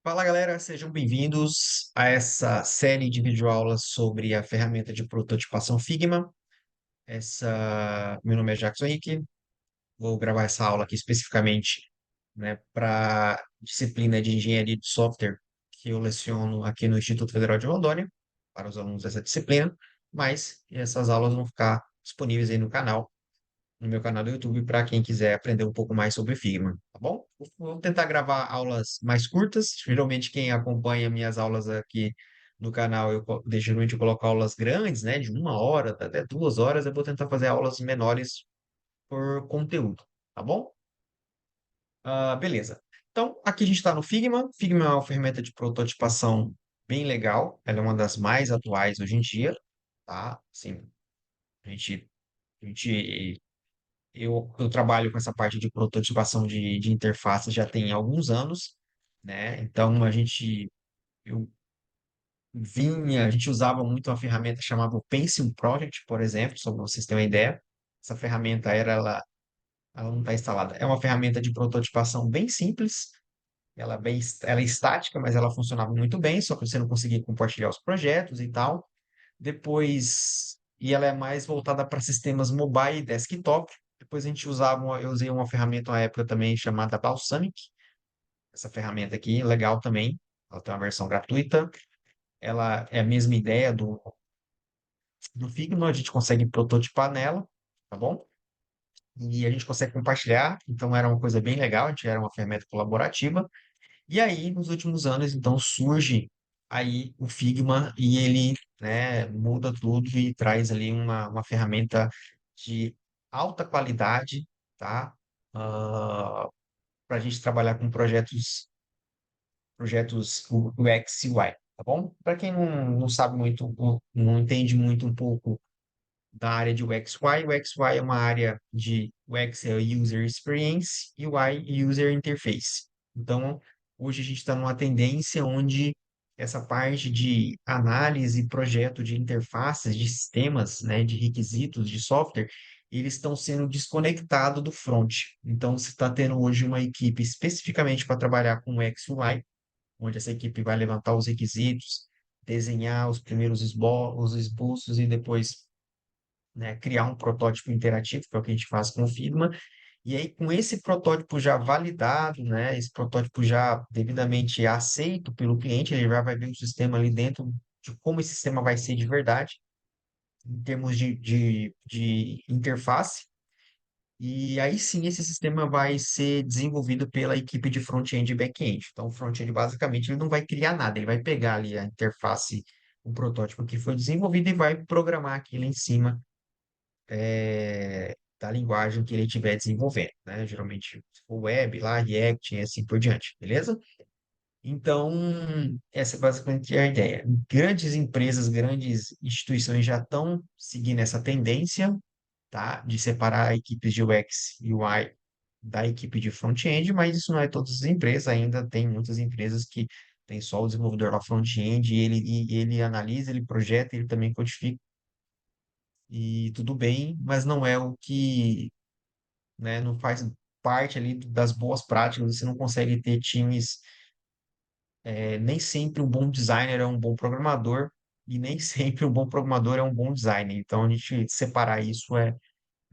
Fala galera, sejam bem-vindos a essa série de videoaulas sobre a ferramenta de prototipação Figma. Meu nome é Jackson Henrique, vou gravar essa aula aqui especificamente, né, para disciplina de engenharia de software que eu leciono aqui no Instituto Federal de Rondônia, para os alunos dessa disciplina, mas essas aulas vão ficar disponíveis aí no meu canal do YouTube para quem quiser aprender um pouco mais sobre Figma, tá bom? Vou tentar gravar aulas mais curtas. Geralmente quem acompanha minhas aulas aqui no canal, geralmente eu coloco aulas grandes, né, de 1 hora até 2 horas. Eu vou tentar fazer aulas menores por conteúdo, tá bom? Beleza. Então, aqui a gente está no Figma. Figma é uma ferramenta de prototipação bem legal. Ela é uma das mais atuais hoje em dia, tá? Sim, a gente eu trabalho com essa parte de prototipação de interfaces já tem alguns anos, né? Então eu a gente usava muito uma ferramenta chamada Pencil Project, por exemplo, só para vocês terem uma ideia. Essa ferramenta ela não está instalada. É uma ferramenta de prototipação bem simples. Ela é estática, mas ela funcionava muito bem, só que você não conseguia compartilhar os projetos e tal. E ela é mais voltada para sistemas mobile e desktop. Depois eu usei uma ferramenta na época também chamada Balsamic. Essa ferramenta aqui, legal também. Ela tem uma versão gratuita. Ela é a mesma ideia do Figma, a gente consegue prototipar nela, tá bom? E a gente consegue compartilhar, então era uma coisa bem legal, a gente era uma ferramenta colaborativa. E aí, nos últimos anos, então, surge aí o Figma e ele, né, muda tudo e traz ali uma ferramenta de alta qualidade, tá? Para a gente trabalhar com projetos UX e UI, tá bom? Para quem não sabe muito, não entende muito um pouco da área de UX UI, UX UI é uma área de UX é User Experience e UI é User Interface. Então, hoje a gente está numa tendência onde essa parte de análise e projeto de interfaces, de sistemas, né, de requisitos de software, eles estão sendo desconectados do front. Então, você está tendo hoje uma equipe especificamente para trabalhar com UX UI, onde essa equipe vai levantar os requisitos, desenhar os primeiros os esboços e depois, né, criar um protótipo interativo, que é o que a gente faz com o Figma. E aí, com esse protótipo já validado, né, esse protótipo já devidamente aceito pelo cliente, ele já vai ver o sistema ali dentro de como esse sistema vai ser de verdade, em termos de interface. E aí sim, esse sistema vai ser desenvolvido pela equipe de front-end e back-end. Então, o front-end, basicamente, ele não vai criar nada, ele vai pegar ali a interface, o protótipo que foi desenvolvido e vai programar aquilo em cima da linguagem que ele estiver desenvolvendo, né? Geralmente, se for web, lá, React e assim por diante, beleza? Então, essa é basicamente a ideia. Grandes empresas, grandes instituições já estão seguindo essa tendência, tá? De separar equipes de UX e UI da equipe de front-end, mas isso não é todas as empresas, ainda tem muitas empresas que tem só o desenvolvedor lá front-end, e ele analisa, ele projeta, ele também codifica, e tudo bem, mas não é o que, né, não faz parte ali das boas práticas. Você não consegue ter times, nem sempre um bom designer é um bom programador, e nem sempre um bom programador é um bom designer. Então, a gente separar isso é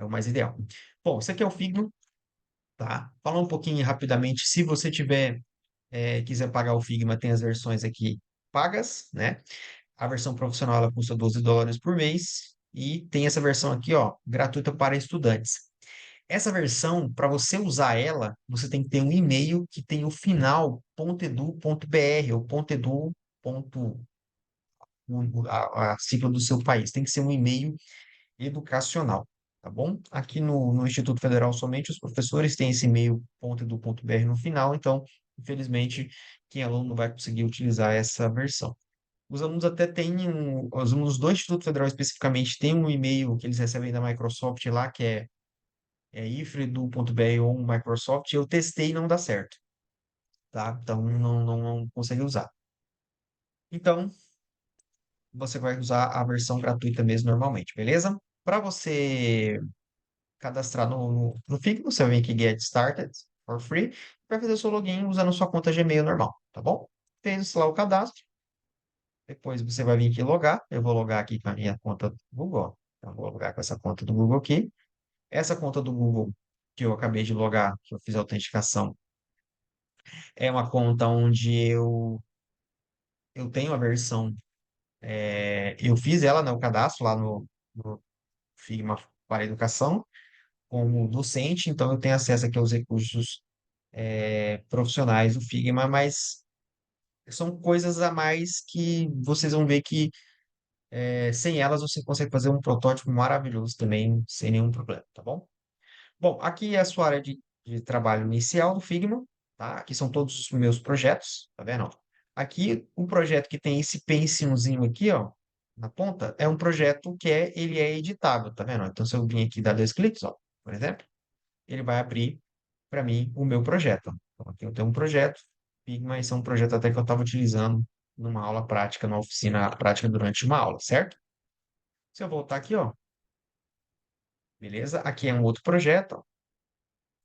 o mais ideal. Bom, isso aqui é o Figma, tá? Falar um pouquinho rapidamente, se você quiser pagar o Figma, tem as versões aqui pagas, né? A versão profissional ela custa US$ 12 por mês e tem essa versão aqui, ó, gratuita para estudantes. Essa versão, para você usar ela, você tem que ter um e-mail que tem o final .edu.br ou .edu. A sigla do seu país. Tem que ser um e-mail educacional, tá bom? Aqui no Instituto Federal somente os professores têm esse e-mail .edu.br no final, então, infelizmente, quem é aluno não vai conseguir utilizar essa versão. Os alunos do Instituto Federal especificamente têm um e-mail que eles recebem da Microsoft lá, que é ifredu.br ou um Microsoft. Eu testei e não dá certo, tá? Então não consegue usar. Então, você vai usar a versão gratuita mesmo normalmente, beleza? Para você cadastrar no Figma, você vem aqui Get Started for Free, vai fazer o seu login usando sua conta Gmail normal, tá bom? fez lá o cadastro. Depois você vai vir aqui logar. Eu vou logar aqui com a minha conta do Google. Ó. Então, vou logar com essa conta do Google aqui. Essa conta do Google que eu acabei de logar, que eu fiz a autenticação, é uma conta onde eu tenho a versão. Eu fiz ela, né, o cadastro lá no Figma para Educação, como docente, então eu tenho acesso aqui aos recursos profissionais do Figma, mas são coisas a mais que vocês vão ver que sem elas você consegue fazer um protótipo maravilhoso também, sem nenhum problema, tá bom? Bom, aqui é a sua área de trabalho inicial do Figma, tá? Aqui são todos os meus projetos, tá vendo? Aqui, o projeto que tem esse pensilzinho aqui, ó, na ponta, é um projeto que ele é editável, tá vendo? Então, se eu vir aqui e dar dois cliques, ó, por exemplo, ele vai abrir para mim o meu projeto. Ó. Então, aqui eu tenho um projeto, Figma, esse é um projeto até que eu estava utilizando numa aula prática, numa oficina prática durante uma aula, certo? Se eu voltar aqui, ó, beleza? Aqui é um outro projeto, ó,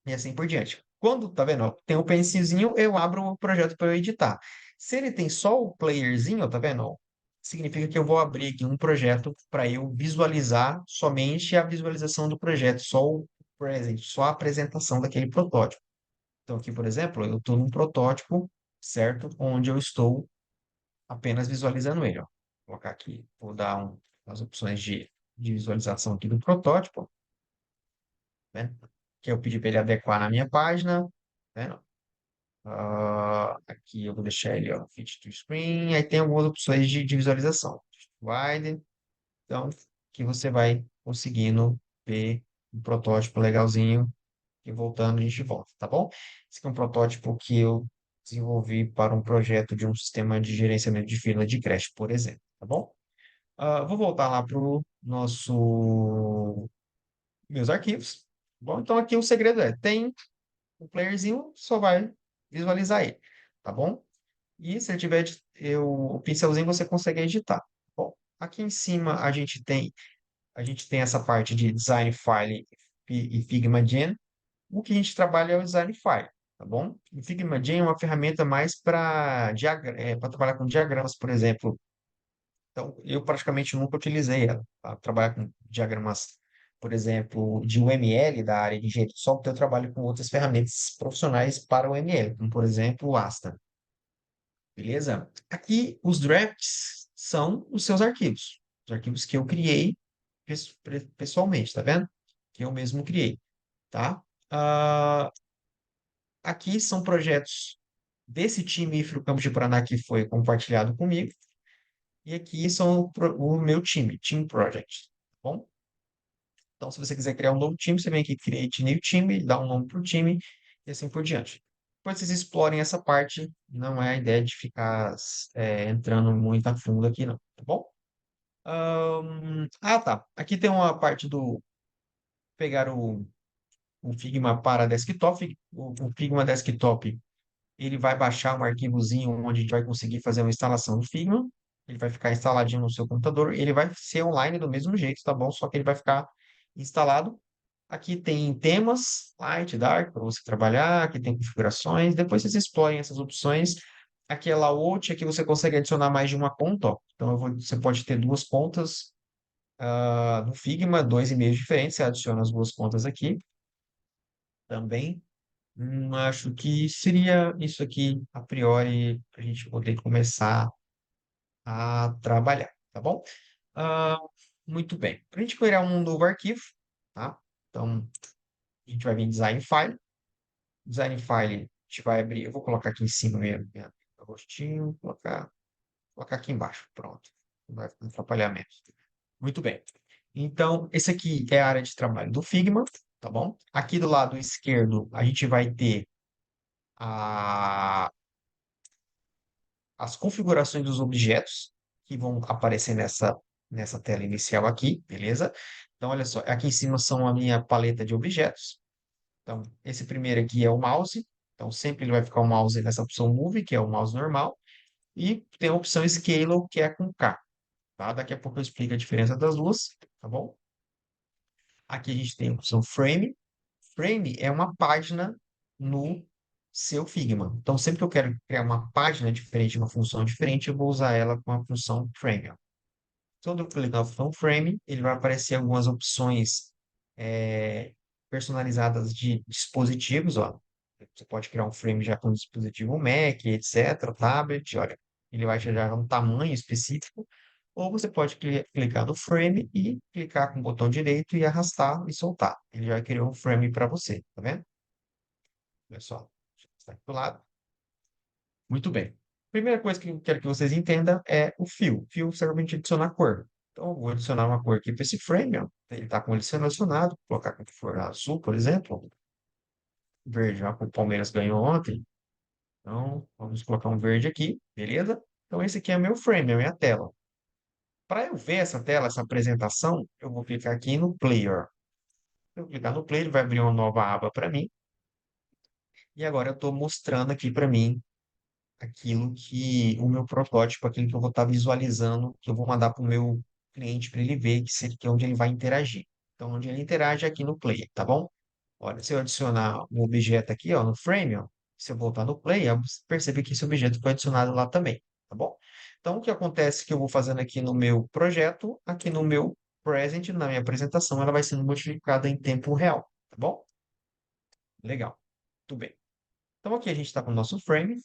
e assim por diante. Quando, tá vendo? Ó, tem o pensilzinho, eu abro o projeto para eu editar. Se ele tem só o playerzinho, ó, tá vendo? Ó, significa que eu vou abrir aqui um projeto para eu visualizar somente a visualização do projeto, só o present, só a apresentação daquele protótipo. Então, aqui, por exemplo, eu estou num protótipo, certo? Onde eu estou apenas visualizando ele, ó. Vou colocar aqui, vou dar as opções de visualização aqui do protótipo, né? Que eu pedi para ele adequar na minha página, né? Aqui eu vou deixar ele, ó, fit to screen. Aí tem algumas opções de visualização. Wide. Então, que você vai conseguindo ver um protótipo legalzinho. E voltando, a gente volta, tá bom? Esse aqui é um protótipo que eu desenvolvi para um projeto de um sistema de gerenciamento de fila de creche, por exemplo, tá bom? Vou voltar lá para o nosso meus arquivos. Bom, então aqui o segredo tem o playerzinho, só vai visualizar ele, tá bom? E se ele tiver o pincelzinho, você consegue editar. Bom, aqui em cima a gente tem essa parte de design file e Figma Gen. O que a gente trabalha é o design file, tá bom? O Figma Gen é uma ferramenta mais para trabalhar com diagramas, por exemplo. Então, eu praticamente nunca utilizei ela para trabalhar com diagramas, por exemplo, de UML da área de engenharia de software. Eu trabalho com outras ferramentas profissionais para o UML, como por exemplo o Asta. Beleza? Aqui, os drafts são os seus arquivos. Os arquivos que eu criei pessoalmente, tá vendo? Que eu mesmo criei, tá? Ah, aqui são projetos desse time IFRO Campos de Paraná que foi compartilhado comigo. E aqui são o meu time, Team Project, tá bom? Então, se você quiser criar um novo time, você vem aqui, Create New Time, dá um nome para o time e assim por diante. Depois vocês explorem essa parte, não é a ideia de ficar entrando muito a fundo aqui, não, tá bom? Tá. Aqui tem uma parte do pegar o Figma para desktop. O Figma Desktop, ele vai baixar um arquivozinho onde a gente vai conseguir fazer uma instalação do Figma. Ele vai ficar instaladinho no seu computador. Ele vai ser online do mesmo jeito, tá bom? Só que ele vai ficar instalado. Aqui tem temas, light, dark, para você trabalhar. Aqui tem configurações. Depois vocês explorem essas opções. Aqui é layout, aqui você consegue adicionar mais de uma conta, ó. Então você pode ter duas contas no Figma, dois e-mails diferentes. Você adiciona as duas contas aqui também. Acho que seria isso aqui, a priori, para a gente poder começar a trabalhar, tá bom? Ah, muito bem. Para a gente criar um novo arquivo, tá? Então, a gente vai vir em Design File. Design File, a gente vai abrir. Eu vou colocar aqui em cima mesmo, meu rostinho, colocar aqui embaixo. Pronto. Não vai atrapalhar menos. Muito bem. Então, esse aqui é a área de trabalho do Figma, tá bom? Aqui do lado esquerdo, a gente vai ter a as configurações dos objetos que vão aparecer nessa tela inicial aqui, beleza? Então, olha só, aqui em cima são a minha paleta de objetos. Então, esse primeiro aqui é o mouse. Então, sempre ele vai ficar o mouse nessa opção Move, que é o mouse normal. E tem a opção Scale, que é com K, tá? Daqui a pouco eu explico a diferença das duas, tá bom? Aqui a gente tem a opção Frame. Frame é uma página no seu Figma. Então, sempre que eu quero criar uma página diferente, uma função diferente, eu vou usar ela com a função frame. Ó. Quando eu clicar na função frame, ele vai aparecer algumas opções é, personalizadas de dispositivos. Ó. Você pode criar um frame já com dispositivo Mac, etc., tablet, olha, ele vai te dar um tamanho específico. Ou você pode clicar no frame e clicar com o botão direito e arrastar e soltar. Ele já criou um frame para você, tá vendo? Olha só, está aqui do lado. Muito bem. Primeira coisa que eu quero que vocês entendam é o fio. O fio serve para a gente adicionar cor. Então, eu vou adicionar uma cor aqui para esse frame. Ó. Ele está com ele selecionado. Vou colocar com cor azul, por exemplo. Verde, ó, que o Palmeiras ganhou ontem. Então, vamos colocar um verde aqui, beleza? Então, esse aqui é meu frame, é a minha tela. Para eu ver essa tela, essa apresentação, eu vou clicar aqui no Player. Se eu clicar no Player, ele vai abrir uma nova aba para mim. E agora eu estou mostrando aqui para mim aquilo que o meu protótipo, aquilo que eu vou estar visualizando, que eu vou mandar para o meu cliente para ele ver que é onde ele vai interagir. Então, onde ele interage é aqui no Play, tá bom? Olha, se eu adicionar um objeto aqui, ó, no frame, ó, se eu voltar no Play, você percebe que esse objeto foi adicionado lá também, tá bom? Então, o que acontece que eu vou fazendo aqui no meu projeto, aqui no meu present, na minha apresentação, ela vai sendo modificada em tempo real, tá bom? Legal, tudo bem. Então, aqui a gente está com o nosso frame,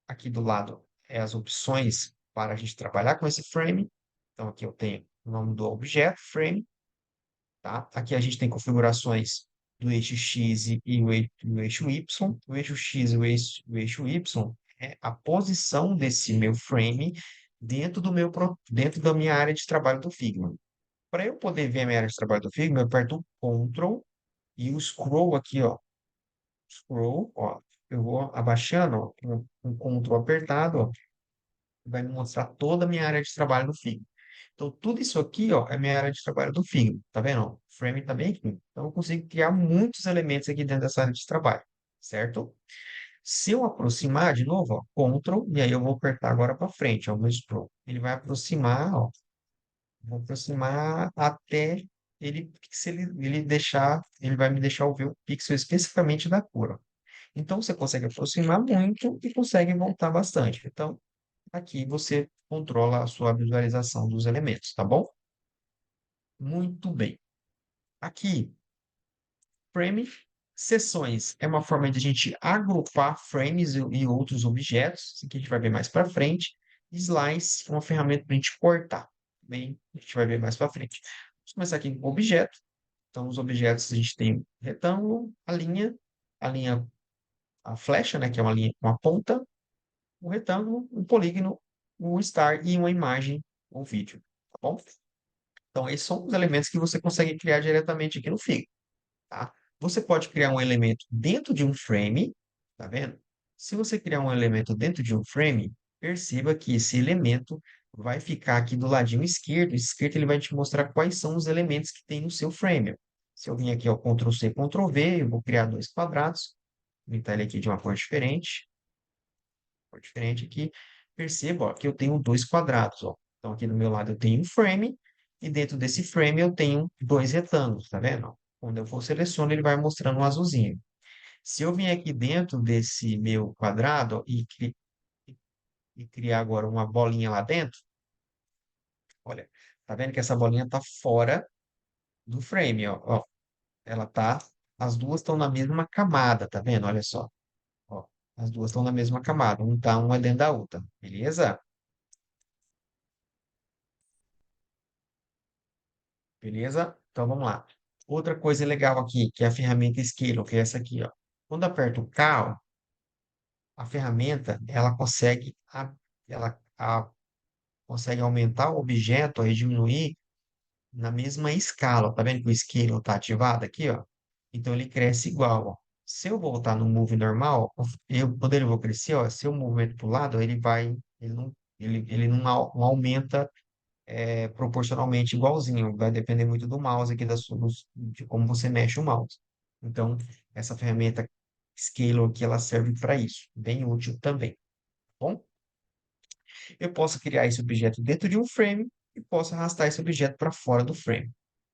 aqui do lado é as opções para a gente trabalhar com esse frame. Então, aqui eu tenho o nome do objeto, frame, tá? Aqui a gente tem configurações do eixo X e o eixo Y. O eixo X e o eixo Y é a posição desse meu frame dentro da minha área de trabalho do Figma. Para eu poder ver a minha área de trabalho do Figma, eu aperto o Ctrl e o Scroll aqui, ó. Scroll, ó. Eu vou abaixando, ó, com Ctrl apertado, ó, vai me mostrar toda a minha área de trabalho no Figma. Então, tudo isso aqui, ó, é minha área de trabalho do Figma, tá vendo? Ó? O frame tá bem aqui. Então, eu consigo criar muitos elementos aqui dentro dessa área de trabalho, certo? Se eu aproximar de novo, ó, Ctrl, e aí eu vou apertar agora para frente, ó, no scroll. Ele vai aproximar, ó, vou aproximar até ele deixar, ele vai me deixar ver o pixel especificamente da cor, ó. Então, você consegue aproximar muito e consegue voltar bastante. Então, aqui você controla a sua visualização dos elementos, tá bom? Muito bem. Aqui, frame, seções é uma forma de a gente agrupar frames e outros objetos, isso aqui a gente vai ver mais para frente. Slice é uma ferramenta para a gente cortar, bem, a gente vai ver mais para frente. Vamos começar aqui com objeto. Então, os objetos a gente tem retângulo, a linha, a flecha, né, que é uma linha com a ponta, um retângulo, um polígono, um star e uma imagem ou vídeo, tá bom? Então, esses são os elementos que você consegue criar diretamente aqui no Figma, tá? Você pode criar um elemento dentro de um frame, tá vendo? Se você criar um elemento dentro de um frame, perceba que esse elemento vai ficar aqui do ladinho esquerdo ele vai te mostrar quais são os elementos que tem no seu frame. Se eu vim aqui ao Ctrl C, Ctrl V, eu vou criar dois quadrados, vou pintar ele aqui de uma cor diferente aqui. Perceba, ó, que eu tenho dois quadrados, ó. Então, aqui do meu lado eu tenho um frame, e dentro desse frame eu tenho dois retângulos, tá vendo? Quando eu for selecionar, ele vai mostrando um azulzinho. Se eu vim aqui dentro desse meu quadrado ó, e criar agora uma bolinha lá dentro, olha, tá vendo que essa bolinha tá fora do frame, ó. Ó, ela tá, as duas estão na mesma camada, tá vendo? Olha só, ó, as duas estão na mesma camada, uma dentro da outra, beleza? Beleza? Então vamos lá. Outra coisa legal aqui, que é a ferramenta Scale, que é essa aqui, ó. Quando aperto o K, ó, a ferramenta, ela consegue, ela consegue aumentar o objeto e diminuir na mesma escala. Tá vendo que o Scale está ativado aqui, ó? Então ele cresce igual, ó. Se eu voltar no Move normal, quando ele for crescer, ó, se eu movimento para o lado, ele não aumenta proporcionalmente igualzinho. Vai depender muito do mouse aqui, de como você mexe o mouse. Então, essa ferramenta Scalar aqui, ela serve para isso. Bem útil também. Tá bom? Eu posso criar esse objeto dentro de um frame e posso arrastar esse objeto para fora do frame.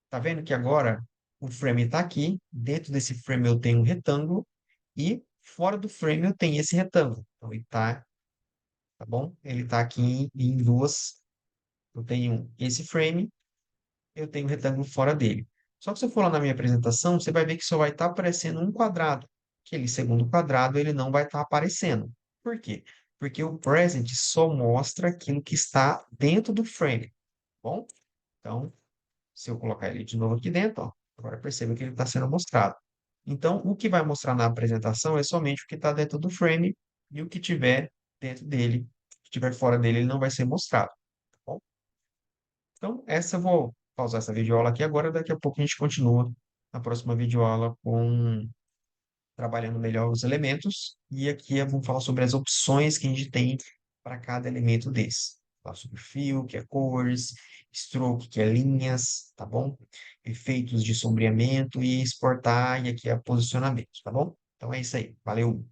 Tá vendo que agora o frame está aqui. Dentro desse frame eu tenho um retângulo e fora do frame eu tenho esse retângulo. Então, ele tá bom? Ele tá aqui em duas. Eu tenho esse frame, eu tenho um retângulo fora dele. Só que se eu for lá na minha apresentação, você vai ver que só vai estar aparecendo um quadrado. Aquele segundo quadrado, ele não vai estar aparecendo. Por quê? Porque o present só mostra aquilo que está dentro do frame, tá bom? Então, se eu colocar ele de novo aqui dentro, ó, agora perceba que ele está sendo mostrado. Então, o que vai mostrar na apresentação é somente o que está dentro do frame e o que tiver dentro dele, o que tiver fora dele, ele não vai ser mostrado, tá bom? Então, essa eu vou pausar essa videoaula aqui agora, daqui a pouco a gente continua na próxima videoaula com trabalhando melhor os elementos e aqui vamos falar sobre as opções que a gente tem para cada elemento desse. Falar sobre fio, que é cores, stroke, que é linhas, tá bom? Efeitos de sombreamento e exportar, e aqui é posicionamento, tá bom? Então é isso aí. Valeu!